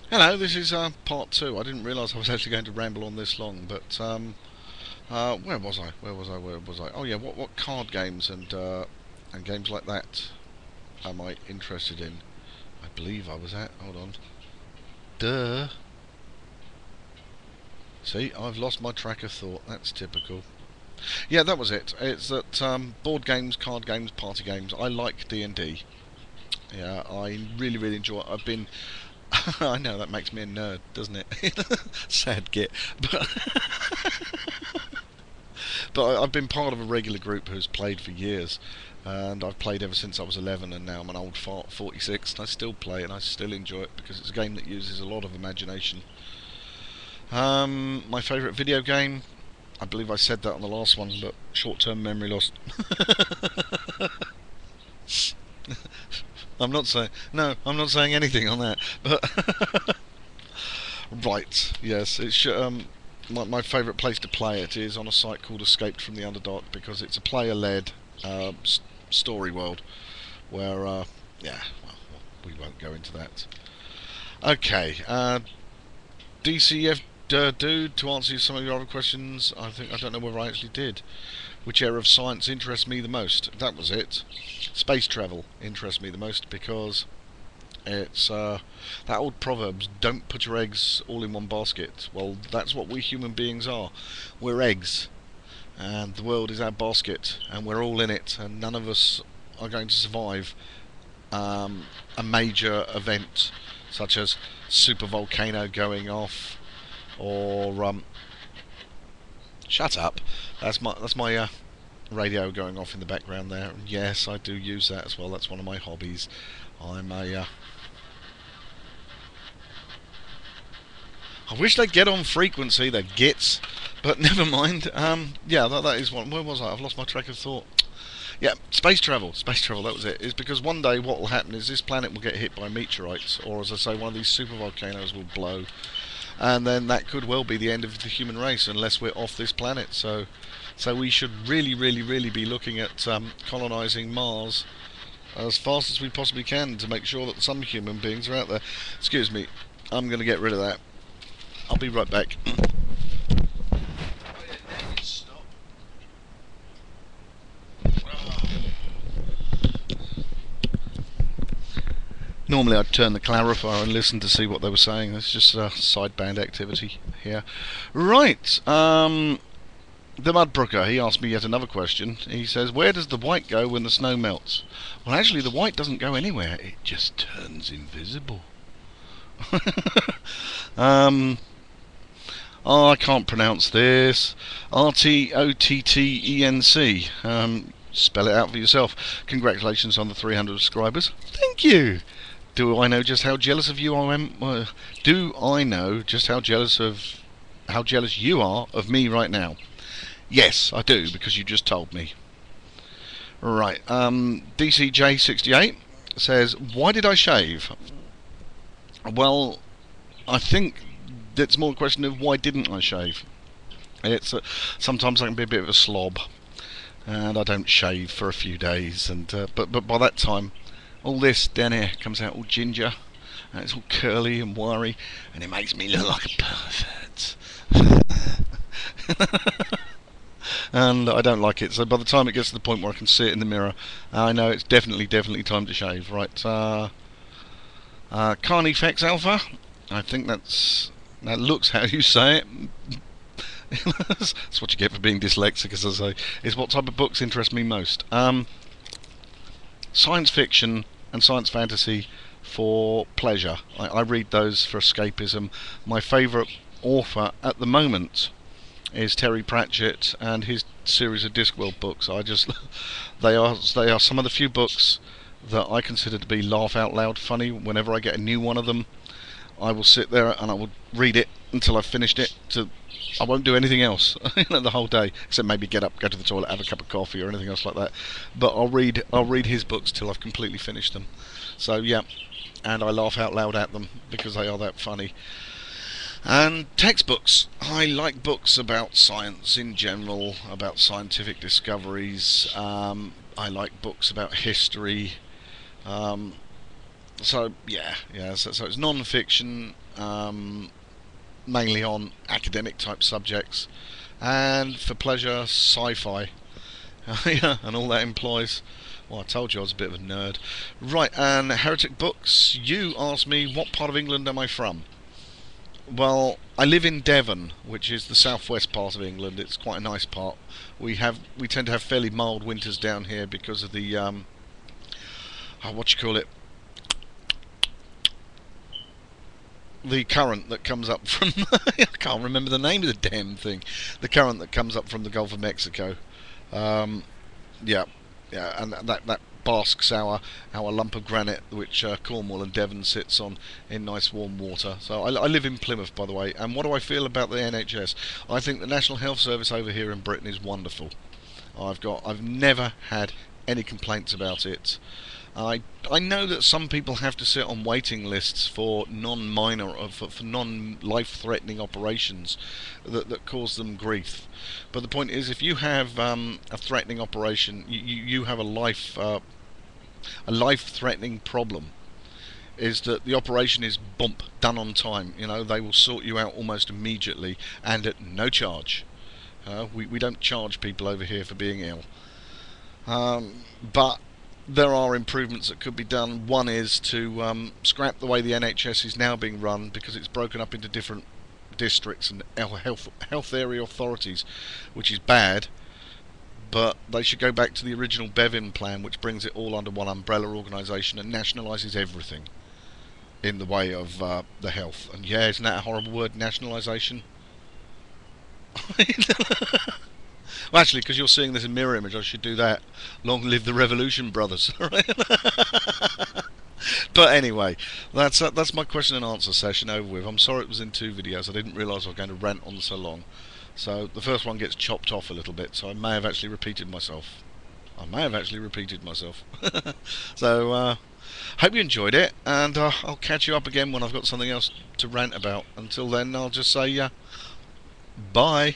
Hello, this is part two. I didn't realise I was actually going to ramble on this long, but where was I? Where was I? Oh yeah, what card games and games like that am I interested in? I believe I was at. Hold on. Duh. See, I've lost my track of thought. That's typical. Yeah, that was it. It's that board games, card games, party games. I like D&D. Yeah, I really enjoy it. I've been I know that makes me a nerd, doesn't it? Sad git. But I've been part of a regular group who's played for years, and I've played ever since I was 11, and now I'm an old fart, 46, and I still play and I still enjoy it because it's a game that uses a lot of imagination. My favourite video game, I believe I said that on the last one, but short-term memory loss. I'm not saying no. I'm not saying anything on that. But right, yes, it's my favourite place to play it is on a site called Escaped from the Underdark because it's a player-led story world where yeah, well, we won't go into that. Okay, DCF to answer some of your other questions. I don't know whether I actually did. Which area of science interests me the most? That was it. Space travel interests me the most because it's that old proverb, don't put your eggs all in one basket. Well, that's what we human beings are. We're eggs, and the world is our basket, and we're all in it, and none of us are going to survive a major event such as super volcano going off or shut up. That's my radio going off in the background there. Yes, I do use that as well. That's one of my hobbies. I'm a I wish they'd get on frequency, the gits, but never mind. Yeah, that is one. Where was I? I've lost my track of thought. Yeah, space travel, that was it. Is because one day what will happen is this planet will get hit by meteorites, or as I say, one of these super volcanoes will blow, and then that could well be the end of the human race unless we're off this planet. So we should really be looking at colonising Mars as fast as we possibly can to make sure that some human beings are out there. Excuse me, I'm going to get rid of that. I'll be right back. Normally I'd turn the clarifier and listen to see what they were saying. It's just a sideband activity here. Right, TheMudbrooker, he asked me yet another question. He says, where does the white go when the snow melts? Well, actually the white doesn't go anywhere. It just turns invisible. Oh, I can't pronounce this. rtottenc. Spell it out for yourself. Congratulations on the 300 subscribers. Thank you. Do I know just how jealous of you I am? Do I know just how jealous you are of me right now? Yes, I do, because you just told me. Right. DCJ68 says, why did I shave? Well, I think it's more a question of why didn't I shave. It's sometimes I can be a bit of a slob, and I don't shave for a few days, and but by that time all this down here comes out all ginger and it's all curly and wiry and it makes me look like a pervert. And I don't like it, so by the time it gets to the point where I can see it in the mirror, I know it's definitely time to shave. Right, carnifexalpha, I think that looks how you say it. That's what you get for being dyslexic, as I say. Is what type of books interest me most. Science fiction and science fantasy for pleasure. I read those for escapism. My favourite author at the moment is Terry Pratchett and his series of Discworld books. They are some of the few books that I consider to be laugh out loud funny. Whenever I get a new one of them, I will sit there and I will read it until I've finished it. I won't do anything else the whole day, except maybe get up, go to the toilet, have a cup of coffee or anything else like that. But I'll read his books till I've completely finished them. So yeah, and I laugh out loud at them because they are that funny. And textbooks. I like books about science in general, about scientific discoveries. I like books about history. So yeah. So it's non-fiction, mainly on academic type subjects, and for pleasure, sci-fi. Yeah, and all that implies. Well, I told you I was a bit of a nerd. Right, and Hereticbooks, you asked me what part of England am I from? Well, I live in Devon, which is the southwest part of England. It's quite a nice part. We tend to have fairly mild winters down here because of the what you call it, the current that comes up from I can't remember the name of the damn thing. The current that comes up from the Gulf of Mexico. Um, yeah, and that basks our lump of granite, which Cornwall and Devon sits on, in nice warm water. So I live in Plymouth, by the way. And what do I feel about the NHS? I think the National Health Service over here in Britain is wonderful. I've never had any complaints about it. I know that some people have to sit on waiting lists for for non-life-threatening operations that cause them grief. But the point is, if you have a threatening operation, you have a life-threatening problem. Is that the operation is done on time? You know, they will sort you out almost immediately and at no charge. We don't charge people over here for being ill. But there are improvements that could be done. One is to scrap the way the NHS is now being run, because it's broken up into different districts and health area authorities, which is bad. But they should go back to the original Bevin plan, which brings it all under one umbrella organisation and nationalises everything in the way of the health. And yeah, isn't that a horrible word, nationalisation? Well, actually, because you're seeing this in mirror image, I should do that. Long live the revolution, brothers. But anyway, that's my question and answer session over with. I'm sorry it was in 2 videos. I didn't realise I was going to rant on so long. So the first one gets chopped off a little bit, so I may have actually repeated myself. So, hope you enjoyed it, and I'll catch you up again when I've got something else to rant about. Until then, I'll just say, bye.